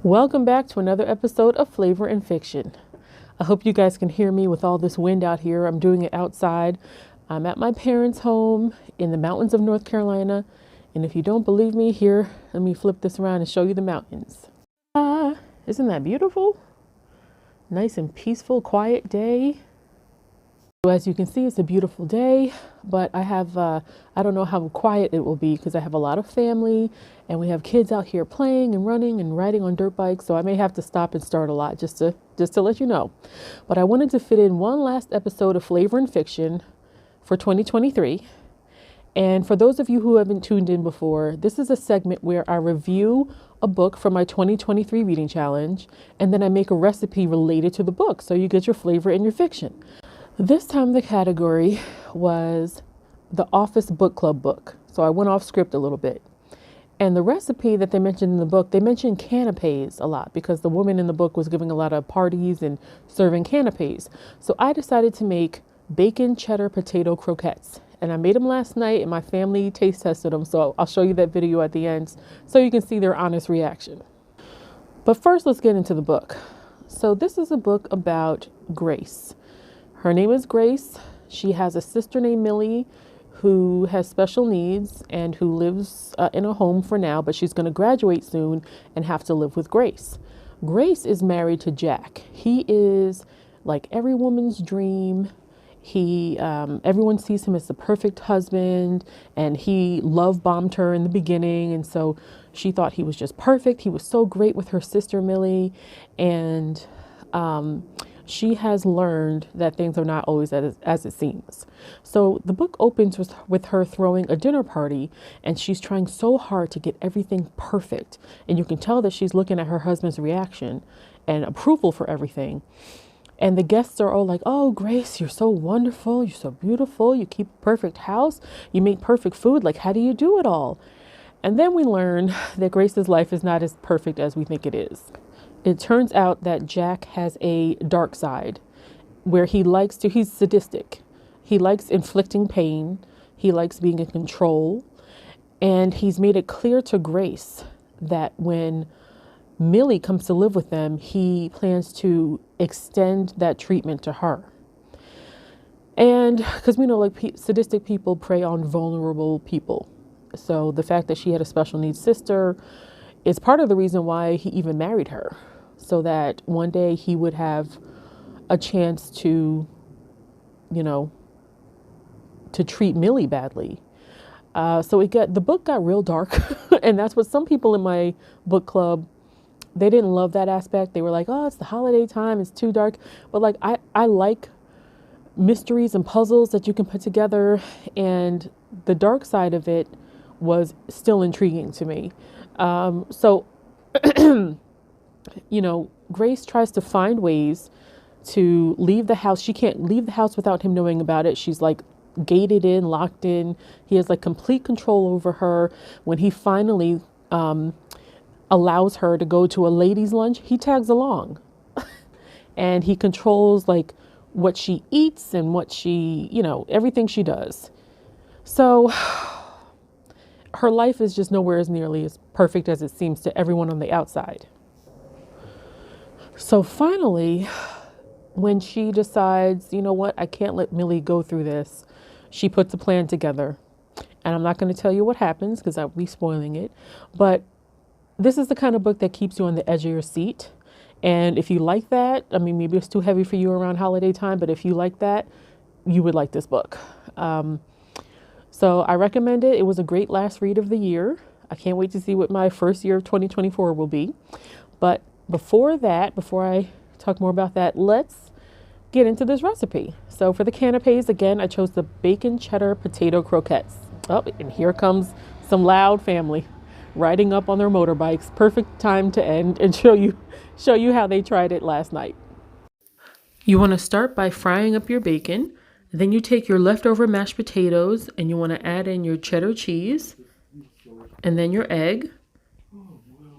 Welcome back to another episode of Flavor and Fiction. I hope you guys can hear me with all this wind out here. I'm doing it outside. I'm at my parents' home in the mountains of North Carolina. And if you don't believe me, here, let me flip this around and show you the mountains. Isn't that beautiful? Nice and peaceful, quiet day. So as you can see, it's a beautiful day, but I don't know how quiet it will be because I have a lot of family and we have kids out here playing and running and riding on dirt bikes. So I may have to stop and start a lot just to let you know. But I wanted to fit in one last episode of Flavor and Fiction for 2023. And for those of you who haven't tuned in before, this is a segment where I review a book from my 2023 reading challenge, and then I make a recipe related to the book. So you get your flavor and your fiction. This time the category was the Office Book Club book. So I went off script a little bit. And the recipe that they mentioned in the book, they mentioned canapes a lot because the woman in the book was giving a lot of parties and serving canapes. So I decided to make bacon-cheddar potato croquettes. And I made them last night and my family taste tested them. So I'll show you that video at the end so you can see their honest reaction. But first, let's get into the book. So this is a book about Grace. Her name is Grace. She has a sister named Millie who has special needs and who lives in a home for now, but she's going to graduate soon and have to live with Grace. Grace is married to Jack. He is like every woman's dream. Everyone sees him as the perfect husband, and he love bombed her in the beginning. And so she thought he was just perfect. He was so great with her sister Millie. And, she has learned that things are not always as it seems. So the book opens with her throwing a dinner party, and she's trying so hard to get everything perfect. And you can tell that she's looking at her husband's reaction and approval for everything. And the guests are all like, "Oh, Grace, you're so wonderful. You're so beautiful. You keep a perfect house. You make perfect food. Like, how do you do it all?" And then we learn that Grace's life is not as perfect as we think it is. It turns out that Jack has a dark side where he's sadistic. He likes inflicting pain. He likes being in control. And he's made it clear to Grace that when Millie comes to live with them, he plans to extend that treatment to her. And because we know sadistic people prey on vulnerable people. So the fact that she had a special needs sister is part of the reason why he even married her. So that one day he would have a chance to treat Millie badly. So the book got real dark. And that's what some people in my book club, they didn't love that aspect. They were like, "Oh, it's the holiday time. It's too dark." But I like mysteries and puzzles that you can put together. And the dark side of it was still intriguing to me. Grace tries to find ways to leave the house. She can't leave the house without him knowing about it. She's gated in, locked in. He has complete control over her. When he finally allows her to go to a ladies' lunch, he tags along. And he controls what she eats and what she, everything she does. So her life is just nowhere as nearly as perfect as it seems to everyone on the outside. So finally, when she decides, you know what, I can't let Millie go through this, she puts a plan together. And I'm not going to tell you what happens because I'll be spoiling it. But this is the kind of book that keeps you on the edge of your seat. And if you like that, maybe it's too heavy for you around holiday time, but if you like that, you would like this book. So I recommend it. It was a great last read of the year. I can't wait to see what my first year of 2024 will be. But before I talk more about that, let's get into this recipe. So for the canapes, again, I chose the bacon-cheddar potato croquettes. Oh, and here comes some loud family riding up on their motorbikes. Perfect time to end and show you how they tried it last night. You want to start by frying up your bacon. Then you take your leftover mashed potatoes and you want to add in your cheddar cheese and then your egg,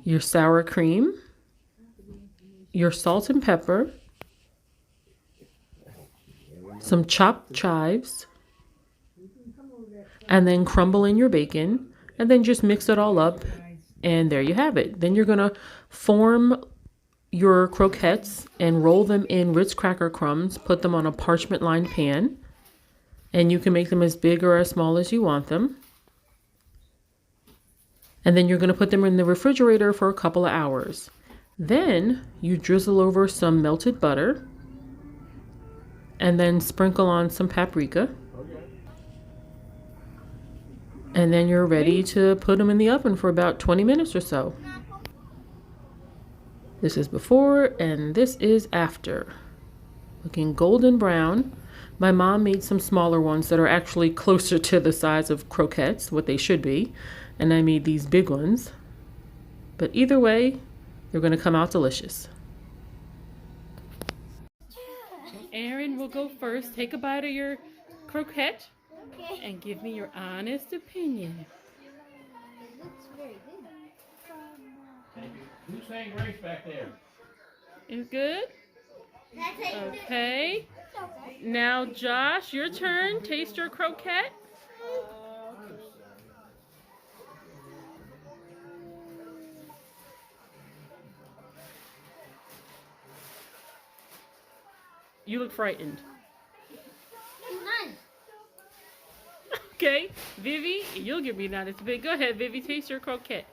your sour cream, your salt and pepper, some chopped chives, and then crumble in your bacon, and then just mix it all up And there you have it. Then you're going to form your croquettes and roll them in Ritz cracker crumbs. Put them on a parchment lined pan. And you can make them as big or as small as you want them. And then you're going to put them in the refrigerator for a couple of hours. Then you drizzle over some melted butter and then sprinkle on some paprika. And then you're ready to put them in the oven for about 20 minutes or so. This is before and this is after. Looking golden brown. My mom made some smaller ones that are actually closer to the size of croquettes, what they should be. And I made these big ones. But either way, they're going to come out delicious. Aaron will go first. Take a bite of your croquette and give me your honest opinion. It looks very good. Who's saying grace back there? Is good? Okay. Now, Josh, your turn. Taste your croquette. You look frightened. None. Okay, Vivi, you'll give me not as big. Go ahead, Vivi, taste your croquette.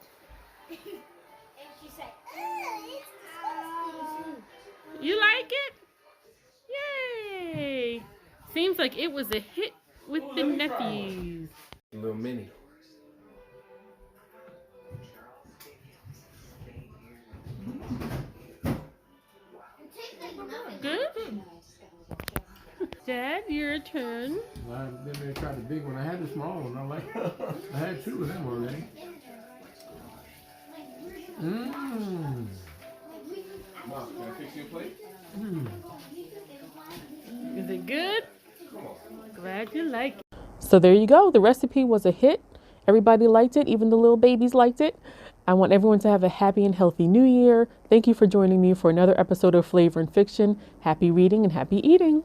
And she said, You like it? Yay! Seems like it was a hit with the nephews. A little mini. Good? Dad, your turn. I've been there and tried the big one. I had the small one. I had two of them already. Mmm. Mom, can I fix you a plate? Is it good? Glad you like it. So there you go. The recipe was a hit. Everybody liked it. Even the little babies liked it. I want everyone to have a happy and healthy new year. Thank you for joining me for another episode of Flavor and Fiction. Happy reading and happy eating.